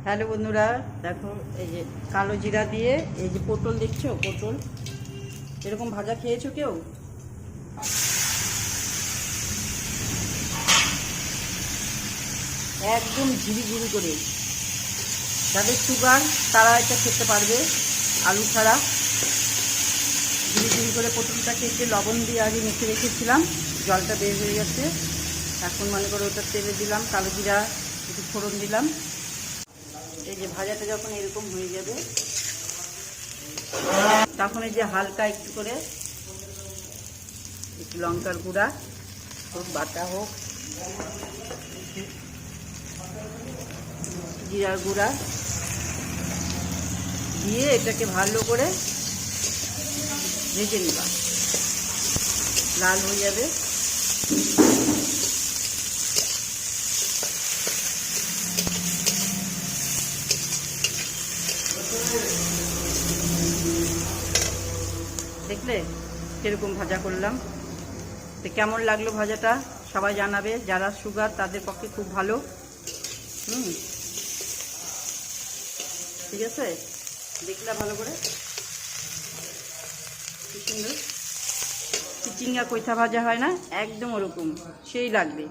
Hello বন্ধুরা, দেখো এই যে কালো জিরা দিয়ে এই যে পটল দেখছো, পটল এরকম ভাজা খেয়েছো কেউ? একদম ঝিরি ঝিরি করে, যাদের সুগার তারা এটা খেতে পারবে আলু ছাড়া। ঝিরি ঝিরি করে পটলটা কেটে লবণ দিয়ে আগে মেখে রেখেছিলাম, জলটা বের হয়ে গেছে। এখন মনে করো ওটা তেলে দিলাম, কালো জিরা একটু ফোড়ন দিলাম। এই যে ভাজাটা যখন এরকম হয়ে যাবে তখন এই যে হালকা একটু করে একটু লঙ্কার গুঁড়া হোক, বাটা হোক, জিরার গুঁড়া দিয়ে এটাকে ভালো করে ভেজে নিবা, লাল হয়ে যাবে। দেখলে কিরকম ভাজা করলাম, তো কেমন লাগলো ভাজাটা সবাই জানাবে। যারা সুগার তাদের পক্ষে খুব ভালো। ঠিক আছে, দেখলা ভালো করে কি সুন্দর চিচিঙ্গা কৈথা ভাজা হয় না, একদম ওরকম সেই লাগবে।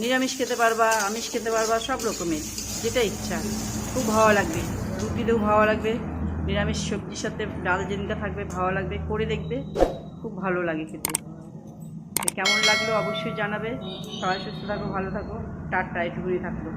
নিরামিষ খেতে পারবা, আমিষ খেতে পারবা, সব রকমের যেটা ইচ্ছা। খুব ভালো লাগবে, রুটি দিয়েও ভালো লাগবে, নিরামিষ সবজির সাথে ডাল যেদিনটা থাকবে ভালো লাগবে। করে দেখবে, খুব ভালো লাগে খেতে। কেমন লাগলো অবশ্যই জানাবে। সবাই সুস্থ থাকো, ভালো থাকো, টাটা, এটুকুই থাকলো।